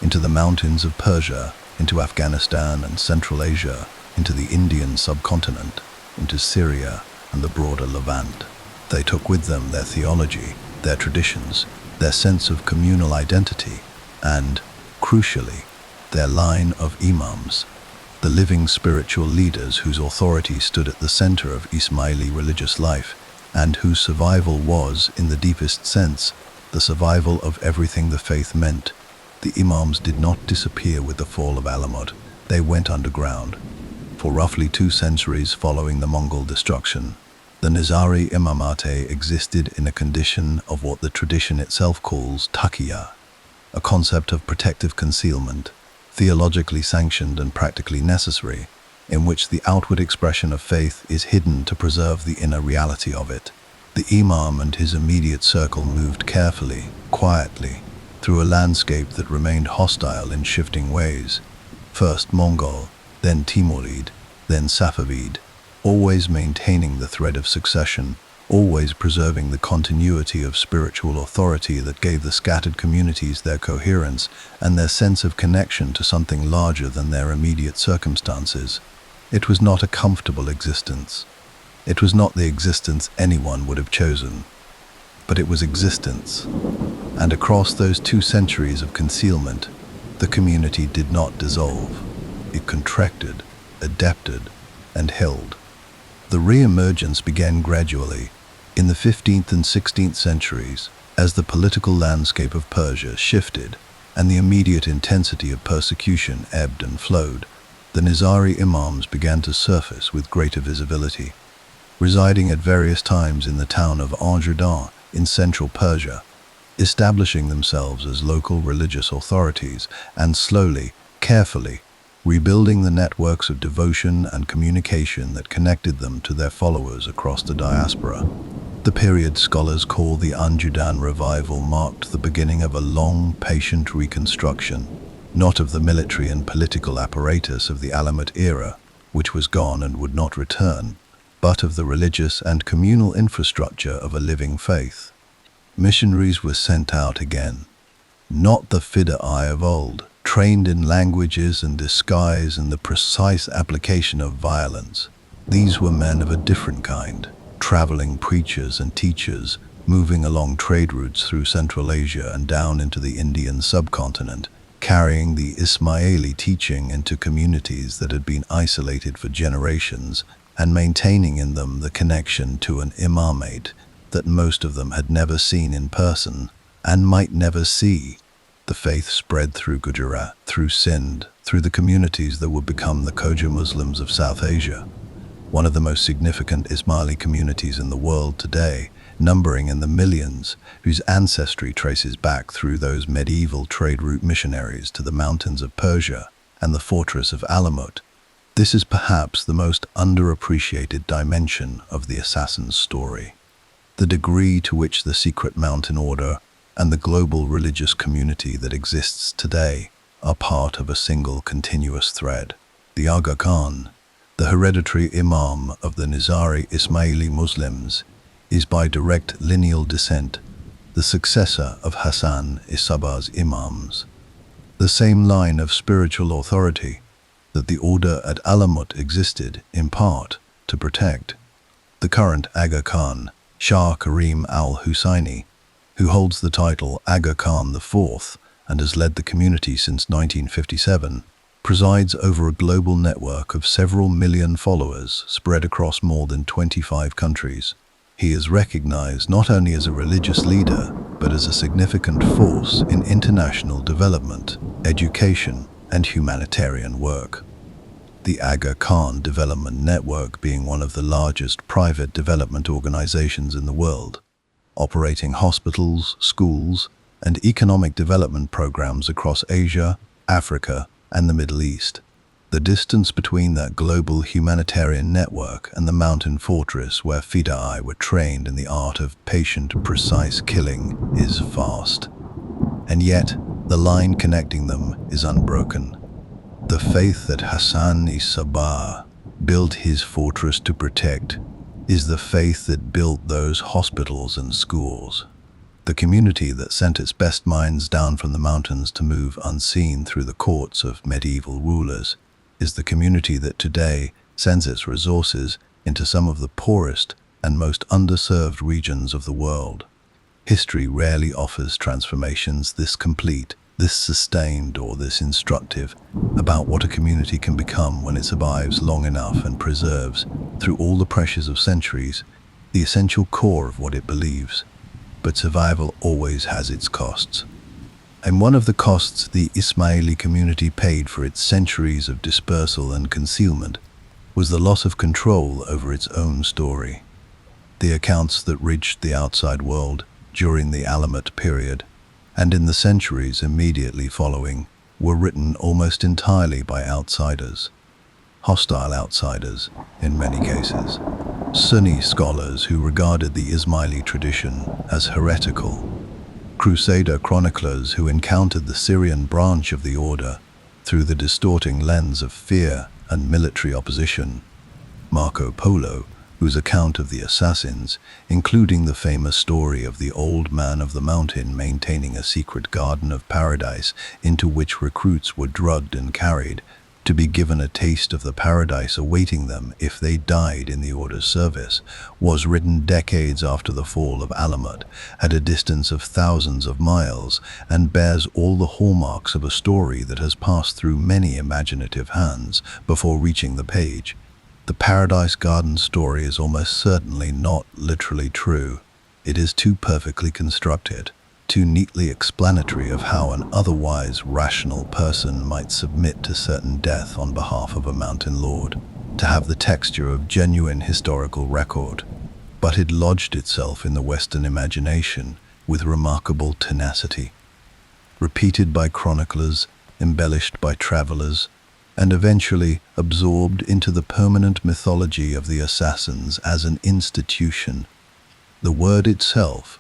into the mountains of Persia, into Afghanistan and Central Asia, into the Indian subcontinent, into Syria and the broader Levant. They took with them their theology, their traditions, their sense of communal identity, and, crucially, their line of imams, the living spiritual leaders whose authority stood at the center of Ismaili religious life, and whose survival was, in the deepest sense, the survival of everything the faith meant. The imams did not disappear with the fall of Alamut. They went underground. For roughly 2 centuries following the Mongol destruction, the Nizari imamate existed in a condition of what the tradition itself calls taqiyya, a concept of protective concealment, theologically sanctioned and practically necessary, in which the outward expression of faith is hidden to preserve the inner reality of it. The imam and his immediate circle moved carefully, quietly, through a landscape that remained hostile in shifting ways. First Mongol, then Timurid, then Safavid, always maintaining the thread of succession, always preserving the continuity of spiritual authority that gave the scattered communities their coherence and their sense of connection to something larger than their immediate circumstances. It was not a comfortable existence. It was not the existence anyone would have chosen. But it was existence. And across those 2 centuries of concealment, the community did not dissolve. It contracted, adapted, and held. The re-emergence began gradually, in the 15th and 16th centuries, as the political landscape of Persia shifted and the immediate intensity of persecution ebbed and flowed. The Nizari imams began to surface with greater visibility, residing at various times in the town of Anjudan in central Persia, establishing themselves as local religious authorities and slowly, carefully, rebuilding the networks of devotion and communication that connected them to their followers across the diaspora. The period scholars call the Anjudan revival marked the beginning of a long, patient reconstruction, not of the military and political apparatus of the Alamut era, which was gone and would not return, but of the religious and communal infrastructure of a living faith. Missionaries were sent out again, not the fidai of old, trained in languages and disguise and the precise application of violence. These were men of a different kind, traveling preachers and teachers, moving along trade routes through Central Asia and down into the Indian subcontinent, carrying the Ismaili teaching into communities that had been isolated for generations and maintaining in them the connection to an imamate that most of them had never seen in person and might never see. The faith spread through Gujarat, through Sindh, through the communities that would become the Khoja Muslims of South Asia, one of the most significant Ismaili communities in the world today, numbering in the millions, whose ancestry traces back through those medieval trade route missionaries to the mountains of Persia and the fortress of Alamut. This is perhaps the most underappreciated dimension of the assassin's story. The degree to which the secret mountain order and the global religious community that exists today are part of a single continuous thread. The Aga Khan, the hereditary imam of the Nizari Ismaili Muslims, is by direct lineal descent the successor of Hassan Isaba's imams. The same line of spiritual authority that the order at Alamut existed, in part, to protect. The current Aga Khan, Shah Karim al-Husseini, who holds the title Aga Khan IV and has led the community since 1957, presides over a global network of several million followers spread across more than 25 countries. He is recognized not only as a religious leader, but as a significant force in international development, education, and humanitarian work. The Aga Khan Development Network being one of the largest private development organizations in the world, operating hospitals, schools, and economic development programs across Asia, Africa, and the Middle East. The distance between that global humanitarian network and the mountain fortress where fidai were trained in the art of patient, precise killing is vast. And yet, the line connecting them is unbroken. The faith that Hassan Isaba built his fortress to protect is the faith that built those hospitals and schools. The community that sent its best minds down from the mountains to move unseen through the courts of medieval rulers is the community that today sends its resources into some of the poorest and most underserved regions of the world. History rarely offers transformations this complete, this sustained, or this instructive about what a community can become when it survives long enough and preserves, through all the pressures of centuries, the essential core of what it believes. But survival always has its costs. And one of the costs the Ismaili community paid for its centuries of dispersal and concealment was the loss of control over its own story. The accounts that reached the outside world during the Alamut period, and in the centuries immediately following, were written almost entirely by outsiders. Hostile outsiders, in many cases. Sunni scholars who regarded the Ismaili tradition as heretical. Crusader chroniclers who encountered the Syrian branch of the order through the distorting lens of fear and military opposition. Marco Polo, whose account of the assassins, including the famous story of the old man of the mountain maintaining a secret garden of paradise into which recruits were drugged and carried, to be given a taste of the paradise awaiting them if they died in the order's service, was written decades after the fall of Alamut, at a distance of thousands of miles, and bears all the hallmarks of a story that has passed through many imaginative hands before reaching the page. The Paradise Garden story is almost certainly not literally true. It is too perfectly constructed, too neatly explanatory of how an otherwise rational person might submit to certain death on behalf of a mountain lord, to have the texture of genuine historical record. But it lodged itself in the Western imagination with remarkable tenacity, repeated by chroniclers, embellished by travelers, and eventually absorbed into the permanent mythology of the assassins as an institution. The word itself,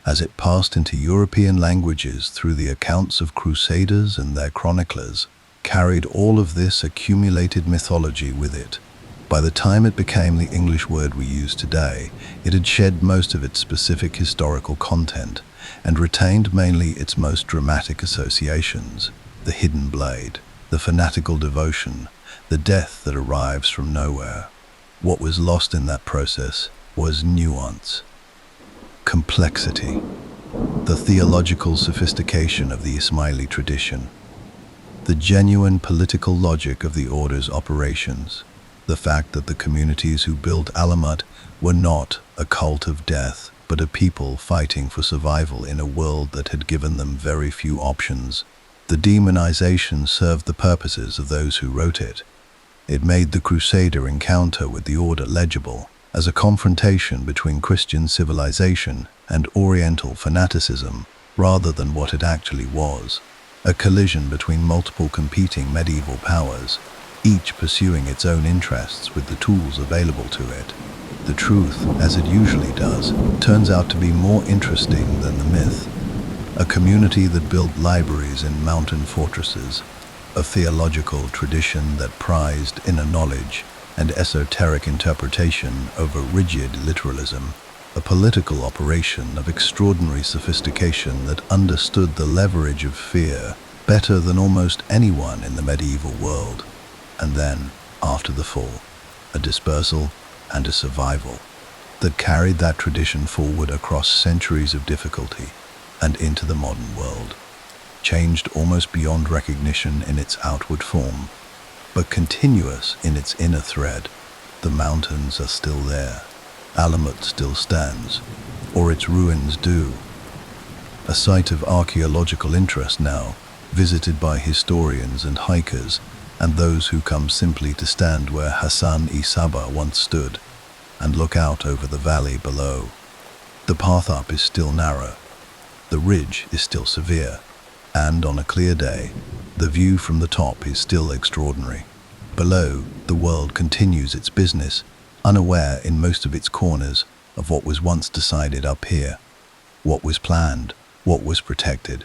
as it passed into European languages through the accounts of crusaders and their chroniclers, carried all of this accumulated mythology with it. By the time it became the English word we use today, it had shed most of its specific historical content and retained mainly its most dramatic associations: the hidden blade, the fanatical devotion, the death that arrives from nowhere. What was lost in that process was nuance, complexity, the theological sophistication of the Ismaili tradition, the genuine political logic of the order's operations, the fact that the communities who built Alamut were not a cult of death, but a people fighting for survival in a world that had given them very few options. The demonization served the purposes of those who wrote it. It made the Crusader encounter with the order legible as a confrontation between Christian civilization and Oriental fanaticism, rather than what it actually was: a collision between multiple competing medieval powers, each pursuing its own interests with the tools available to it. The truth, as it usually does, turns out to be more interesting than the myth. A community that built libraries in mountain fortresses, a theological tradition that prized inner knowledge and esoteric interpretation over rigid literalism, a political operation of extraordinary sophistication that understood the leverage of fear better than almost anyone in the medieval world. And then, after the fall, a dispersal and a survival that carried that tradition forward across centuries of difficulty and into the modern world, changed almost beyond recognition in its outward form, but continuous in its inner thread. The mountains are still there, Alamut still stands, or its ruins do. A site of archaeological interest now, visited by historians and hikers, and those who come simply to stand where Hassan-i Sabbah once stood, and look out over the valley below. The path up is still narrow, the ridge is still severe, and on a clear day, the view from the top is still extraordinary. Below, the world continues its business, unaware in most of its corners of what was once decided up here, what was planned, what was protected,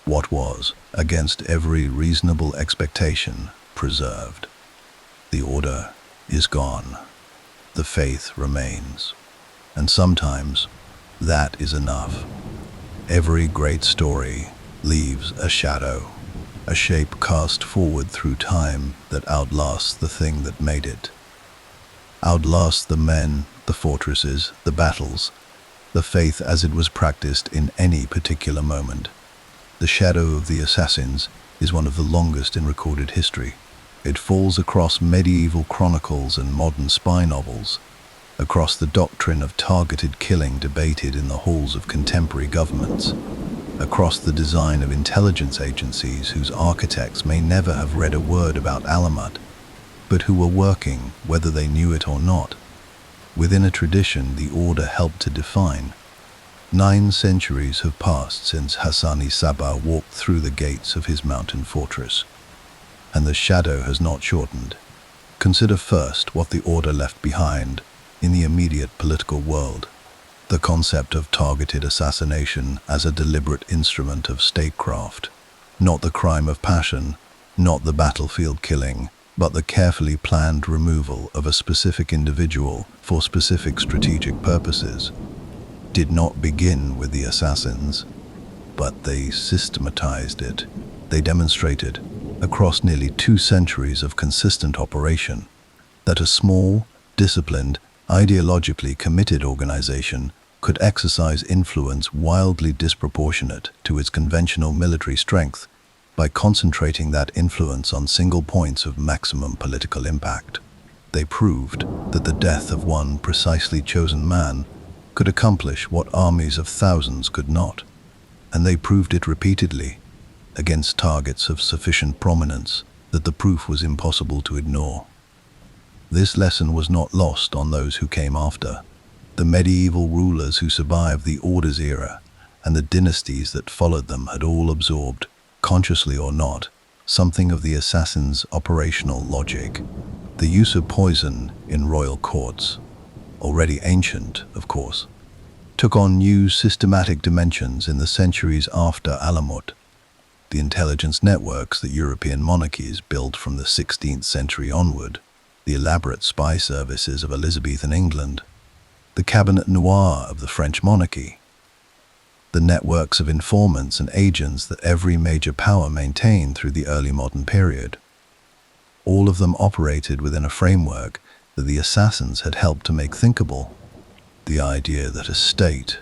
what was, against every reasonable expectation, preserved. The order is gone. The faith remains. And sometimes, that is enough. Every great story leaves a shadow, a shape cast forward through time that outlasts the thing that made it. Outlasts the men, the fortresses, the battles, the faith as it was practiced in any particular moment. The shadow of the assassins is one of the longest in recorded history. It falls across medieval chronicles and modern spy novels, across the doctrine of targeted killing debated in the halls of contemporary governments, across the design of intelligence agencies whose architects may never have read a word about Alamut, but who were working whether they knew it or not, within a tradition the order helped to define. 9 centuries have passed since Hassani Sabah walked through the gates of his mountain fortress, and the shadow has not shortened. Consider first what the order left behind in the immediate political world. The concept of targeted assassination as a deliberate instrument of statecraft, not the crime of passion, not the battlefield killing, but the carefully planned removal of a specific individual for specific strategic purposes, did not begin with the assassins, but they systematized it. They demonstrated, across nearly 2 centuries of consistent operation, that a small, disciplined, ideologically committed organization could exercise influence wildly disproportionate to its conventional military strength by concentrating that influence on single points of maximum political impact. They proved that the death of one precisely chosen man could accomplish what armies of thousands could not, and they proved it repeatedly against targets of sufficient prominence that the proof was impossible to ignore. This lesson was not lost on those who came after. The medieval rulers who survived the Order's era and the dynasties that followed them had all absorbed, consciously or not, something of the assassin's operational logic. The use of poison in royal courts, already ancient, of course, took on new systematic dimensions in the centuries after Alamut. The intelligence networks that European monarchies built from the 16th century onward, the elaborate spy services of Elizabethan England, the cabinet noir of the French monarchy, the networks of informants and agents that every major power maintained through the early modern period. All of them operated within a framework that the assassins had helped to make thinkable. The idea that a state,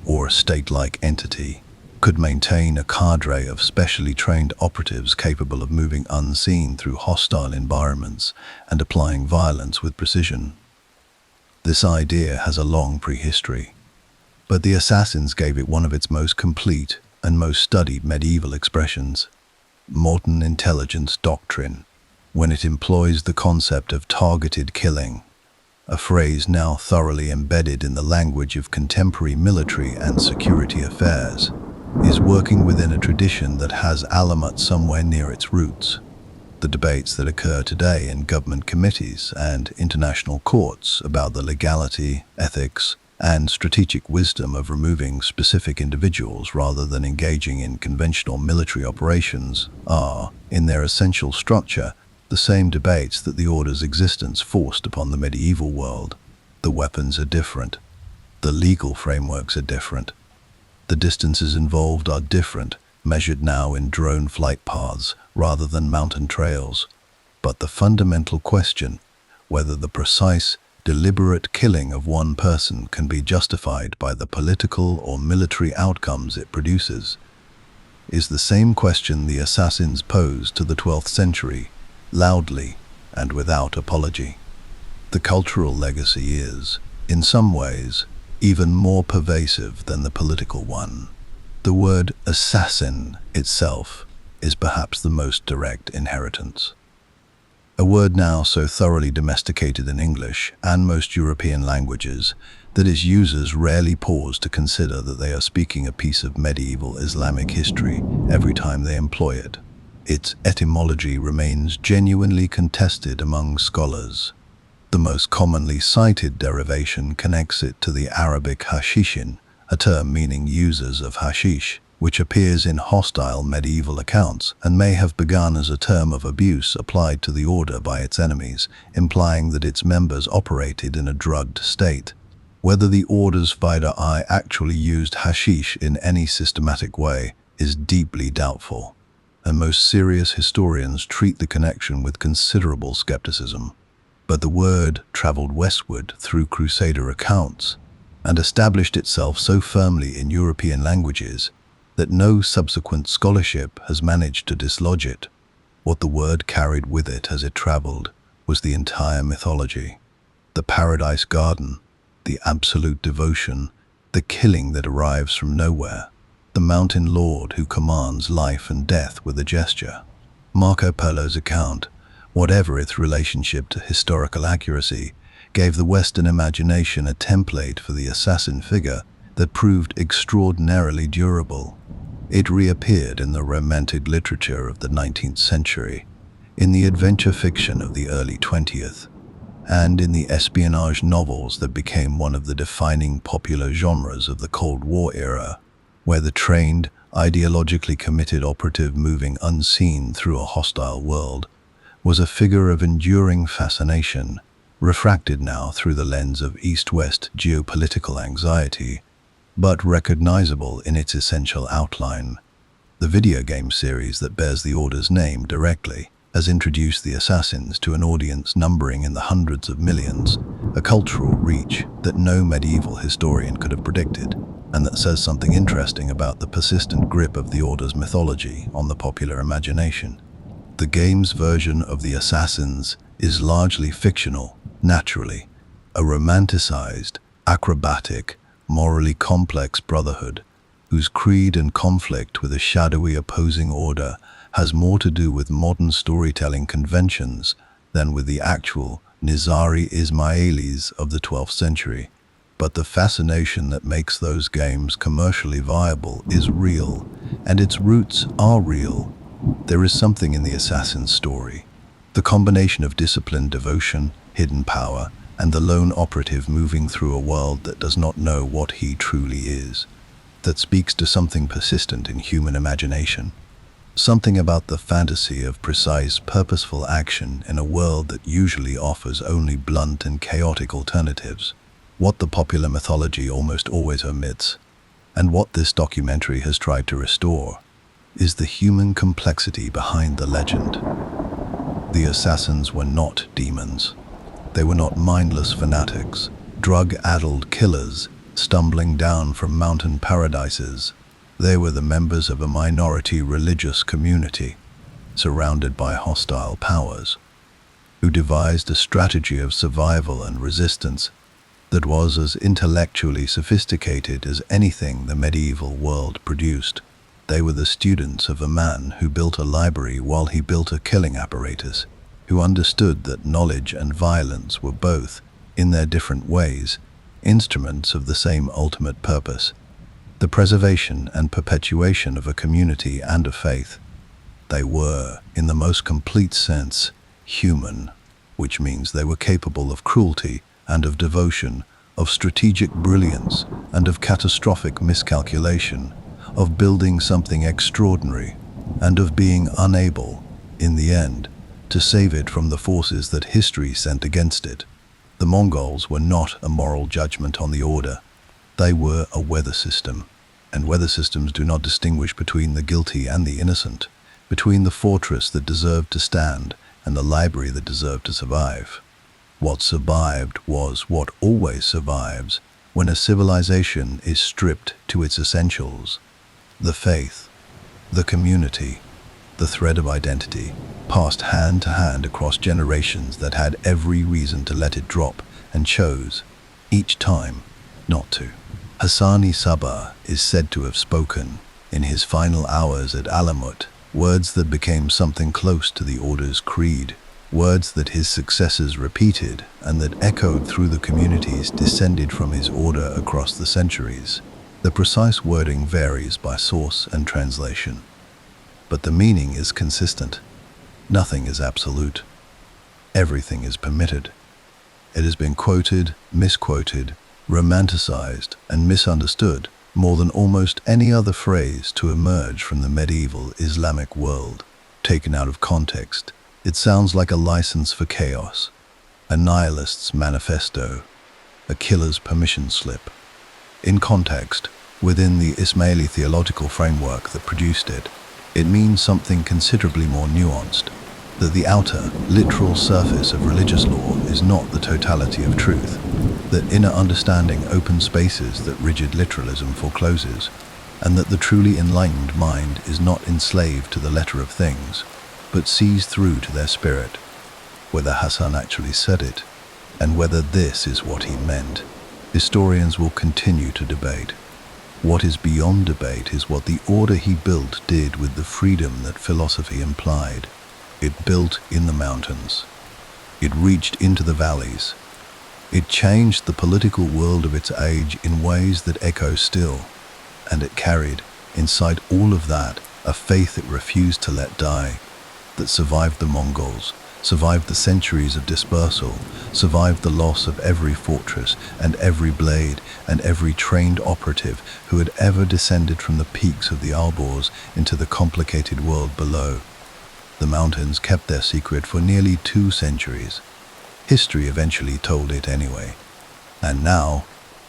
or a state-like entity, could maintain a cadre of specially trained operatives capable of moving unseen through hostile environments and applying violence with precision. This idea has a long prehistory, but the assassins gave it one of its most complete and most studied medieval expressions: modern intelligence doctrine, when it employs the concept of targeted killing, a phrase now thoroughly embedded in the language of contemporary military and security affairs, is working within a tradition that has Alamut somewhere near its roots. The debates that occur today in government committees and international courts about the legality, ethics, and strategic wisdom of removing specific individuals rather than engaging in conventional military operations are, in their essential structure, the same debates that the Order's existence forced upon the medieval world. The weapons are different. The legal frameworks are different. The distances involved are different, measured now in drone flight paths rather than mountain trails. But the fundamental question, whether the precise, deliberate killing of one person can be justified by the political or military outcomes it produces, is the same question the assassins posed to the 12th century, loudly and without apology. The cultural legacy is, in some ways, even more pervasive than the political one. The word assassin itself is perhaps the most direct inheritance. A word now so thoroughly domesticated in English and most European languages that its users rarely pause to consider that they are speaking a piece of medieval Islamic history every time they employ it. Its etymology remains genuinely contested among scholars. The most commonly cited derivation connects it to the Arabic hashishin, a term meaning users of hashish, which appears in hostile medieval accounts and may have begun as a term of abuse applied to the Order by its enemies, implying that its members operated in a drugged state. Whether the Order's fighter eye actually used hashish in any systematic way is deeply doubtful, and most serious historians treat the connection with considerable skepticism. But the word traveled westward through Crusader accounts and established itself so firmly in European languages that no subsequent scholarship has managed to dislodge it. What the word carried with it as it traveled was the entire mythology. The paradise garden, the absolute devotion, the killing that arrives from nowhere, the mountain lord who commands life and death with a gesture. Marco Polo's account, whatever its relationship to historical accuracy, gave the Western imagination a template for the assassin figure that proved extraordinarily durable. It reappeared in the romantic literature of the 19th century, in the adventure fiction of the early 20th, and in the espionage novels that became one of the defining popular genres of the Cold War era, where the trained, ideologically committed operative moving unseen through a hostile world was a figure of enduring fascination, refracted now through the lens of East-West geopolitical anxiety, but recognizable in its essential outline. The video game series that bears the Order's name directly has introduced the assassins to an audience numbering in the hundreds of millions, a cultural reach that no medieval historian could have predicted, and that says something interesting about the persistent grip of the Order's mythology on the popular imagination. The game's version of the assassins is largely fictional, naturally, a romanticized, acrobatic, morally complex brotherhood whose creed and conflict with a shadowy opposing order has more to do with modern storytelling conventions than with the actual Nizari Ismailis of the 12th century. But the fascination that makes those games commercially viable is real, and its roots are real. There is something in the assassin's story. The combination of discipline, devotion, hidden power, and the lone operative moving through a world that does not know what he truly is, that speaks to something persistent in human imagination. Something about the fantasy of precise, purposeful action in a world that usually offers only blunt and chaotic alternatives. What the popular mythology almost always omits, and what this documentary has tried to restore, is the human complexity behind the legend. The assassins were not demons. They were not mindless fanatics, drug-addled killers stumbling down from mountain paradises. They were the members of a minority religious community, surrounded by hostile powers, who devised a strategy of survival and resistance that was as intellectually sophisticated as anything the medieval world produced. They were the students of a man who built a library while he built a killing apparatus, who understood that knowledge and violence were both, in their different ways, instruments of the same ultimate purpose, the preservation and perpetuation of a community and a faith. They were, in the most complete sense, human, which means they were capable of cruelty and of devotion, of strategic brilliance and of catastrophic miscalculation, of building something extraordinary and of being unable, in the end, to save it from the forces that history sent against it. The Mongols were not a moral judgment on the Order. They were a weather system, and weather systems do not distinguish between the guilty and the innocent, between the fortress that deserved to stand and the library that deserved to survive. What survived was what always survives when a civilization is stripped to its essentials: the faith, the community, the thread of identity, passed hand to hand across generations that had every reason to let it drop and chose, each time, not to. Hassani Sabah is said to have spoken, in his final hours at Alamut, words that became something close to the Order's creed, words that his successors repeated and that echoed through the communities descended from his order across the centuries. The precise wording varies by source and translation, but the meaning is consistent. Nothing is absolute. Everything is permitted. It has been quoted, misquoted, romanticized, and misunderstood more than almost any other phrase to emerge from the medieval Islamic world. Taken out of context, it sounds like a license for chaos, a nihilist's manifesto, a killer's permission slip. In context, within the Ismaili theological framework that produced it, it means something considerably more nuanced, that the outer, literal surface of religious law is not the totality of truth, that inner understanding opens spaces that rigid literalism forecloses, and that the truly enlightened mind is not enslaved to the letter of things, but sees through to their spirit. Whether Hassan actually said it, and whether this is what he meant, historians will continue to debate. What is beyond debate is what the order he built did with the freedom that philosophy implied. It built in the mountains. It reached into the valleys. It changed the political world of its age in ways that echo still, and it carried, inside all of that, a faith it refused to let die, that survived the Mongols, survived the centuries of dispersal, survived the loss of every fortress and every blade and every trained operative who had ever descended from the peaks of the Alborz into the complicated world below. The mountains kept their secret for nearly 2 centuries. History eventually told it anyway. And now,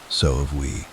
so have we.